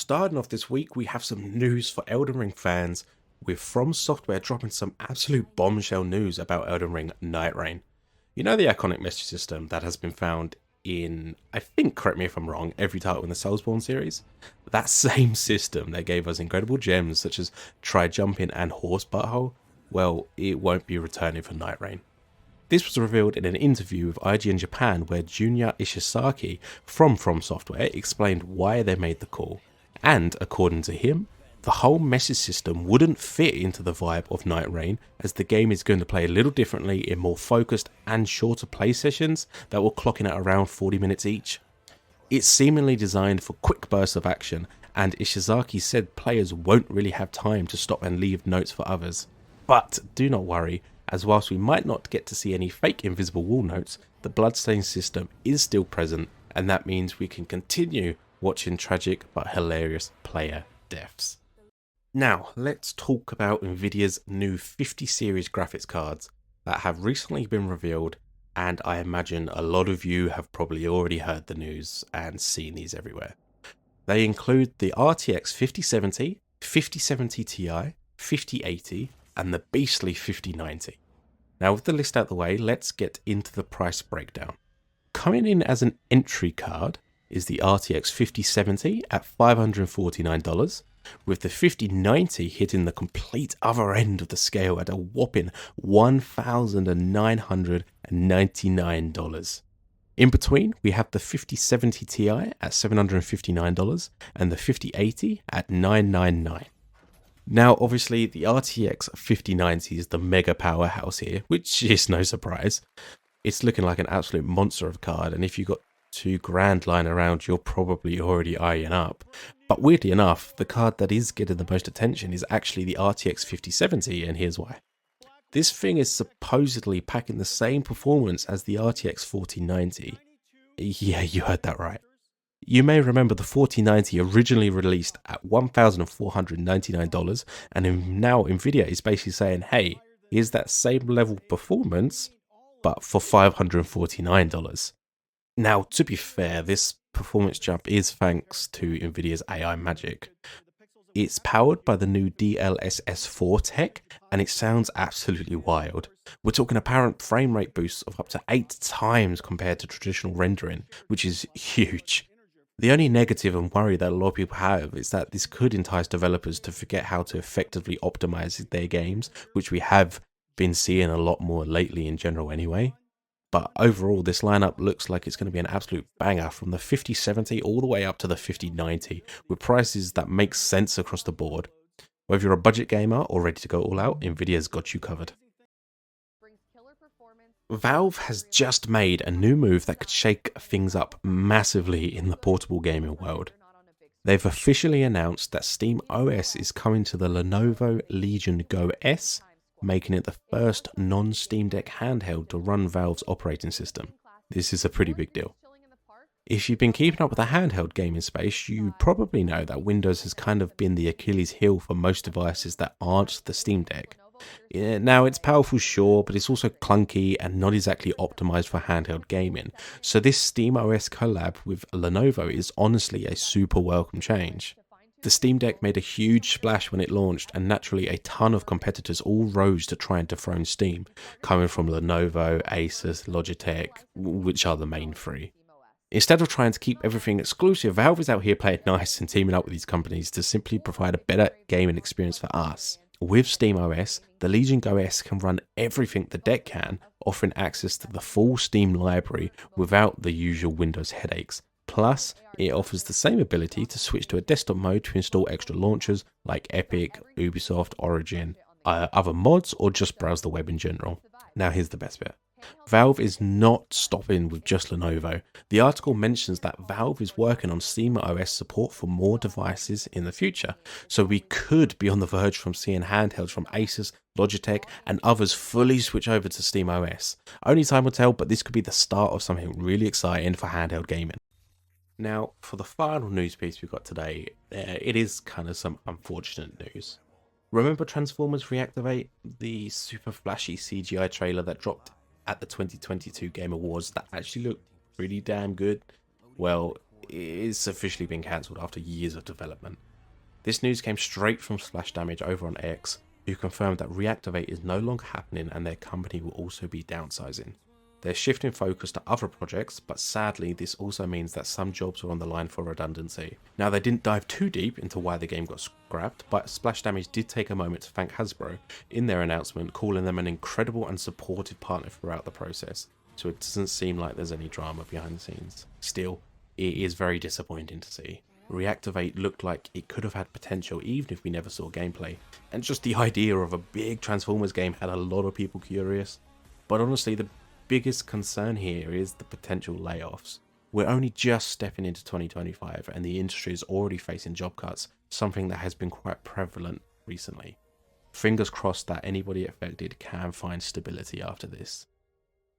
starting off this week, we have some news for Elden Ring fans, with From Software dropping some absolute bombshell news about Elden Ring Nightreign. You know, the iconic message system that has been found in, I think, correct me if I'm wrong, every title in the Soulsborne series? That same system that gave us incredible gems such as Try Jumping and Horse Butthole, well, it won't be returning for Nightreign. This was revealed in an interview with IGN Japan, where Junya Ishizaki from Software explained why they made the call, and according to him, the whole message system wouldn't fit into the vibe of Nightreign, as the game is going to play a little differently in more focused and shorter play sessions that will clock in at around 40 minutes each. It's seemingly designed for quick bursts of action, and Ishizaki said players won't really have time to stop and leave notes for others. But do not worry, as whilst we might not get to see any fake invisible wall notes, the bloodstain system is still present, and that means we can continue watching tragic but hilarious player deaths. Now, let's talk about Nvidia's new 50 series graphics cards that have recently been revealed, and I imagine a lot of you have probably already heard the news and seen these everywhere. They include the RTX 5070, 5070 Ti, 5080, and the beastly 5090. Now, with the list out the way, let's get into the price breakdown. Coming in as an entry card is the RTX 5070 at $549, with the 5090 hitting the complete other end of the scale at a whopping $1,999. In between, we have the 5070 Ti at $759 and the 5080 at $999. Now, obviously, the RTX 5090 is the mega powerhouse here, which is no surprise. It's looking like an absolute monster of a card, and if you've got $2,000 lying around, you're probably already eyeing up. But weirdly enough, the card that is getting the most attention is actually the RTX 5070, and here's why. This thing is supposedly packing the same performance as the RTX 4090. Yeah, you heard that right. You may remember the 4090 originally released at $1,499, and now Nvidia is basically saying, hey, here's that same level of performance, but for $549. Now, to be fair, this performance jump is thanks to Nvidia's AI magic. It's powered by the new DLSS4 tech, and it sounds absolutely wild. We're talking apparent frame rate boosts of up to 8 times compared to traditional rendering, which is huge. The only negative and worry that a lot of people have is that this could entice developers to forget how to effectively optimize their games, which we have been seeing a lot more lately in general anyway. But overall, this lineup looks like it's going to be an absolute banger from the 5070 all the way up to the 5090, with prices that make sense across the board. Whether you're a budget gamer or ready to go all out, Nvidia's got you covered. Valve has just made a new move that could shake things up massively in the portable gaming world. They've officially announced that SteamOS is coming to the Lenovo Legion Go S, making it the first non-Steam Deck handheld to run Valve's operating system. This is a pretty big deal. If you've been keeping up with the handheld gaming space, you probably know that Windows has kind of been the Achilles heel for most devices that aren't the Steam Deck. Now, it's powerful, sure, but it's also clunky and not exactly optimized for handheld gaming, so this SteamOS collab with Lenovo is honestly a super welcome change. The Steam Deck made a huge splash when it launched, and naturally a ton of competitors all rose to try and dethrone Steam, coming from Lenovo, Asus, Logitech, which are the main three. Instead of trying to keep everything exclusive, Valve is out here playing nice and teaming up with these companies to simply provide a better gaming experience for us. With SteamOS, the Legion Go S can run everything the deck can, offering access to the full Steam library without the usual Windows headaches. Plus, it offers the same ability to switch to a desktop mode to install extra launchers like Epic, Ubisoft, Origin, other mods, or just browse the web in general. Now here's the best bit. Valve is not stopping with just Lenovo. The article mentions that Valve is working on SteamOS support for more devices in the future, so we could be on the verge from seeing handhelds from Asus, Logitech, and others fully switch over to SteamOS. Only time will tell, but this could be the start of something really exciting for handheld gaming. Now, for the final news piece we've got today, it is kind of some unfortunate news. Remember Transformers Reactivate, the super flashy CGI trailer that dropped at the 2022 Game Awards that actually looked pretty damn good? Well, is officially been cancelled after years of development. This news came straight from Splash Damage over on X, who confirmed that Reactivate is no longer happening and their company will also be downsizing. They're shifting focus to other projects, but sadly this also means that some jobs are on the line for redundancy. Now, they didn't dive too deep into why the game got scrapped, but Splash Damage did take a moment to thank Hasbro in their announcement, calling them an incredible and supportive partner throughout the process, so it doesn't seem like there's any drama behind the scenes. Still, it is very disappointing to see. Reactivate looked like it could have had potential even if we never saw gameplay, and just the idea of a big Transformers game had a lot of people curious. But honestly, the biggest concern here is the potential layoffs. We're only just stepping into 2025 and the industry is already facing job cuts, something that has been quite prevalent recently. Fingers crossed that anybody affected can find stability after this.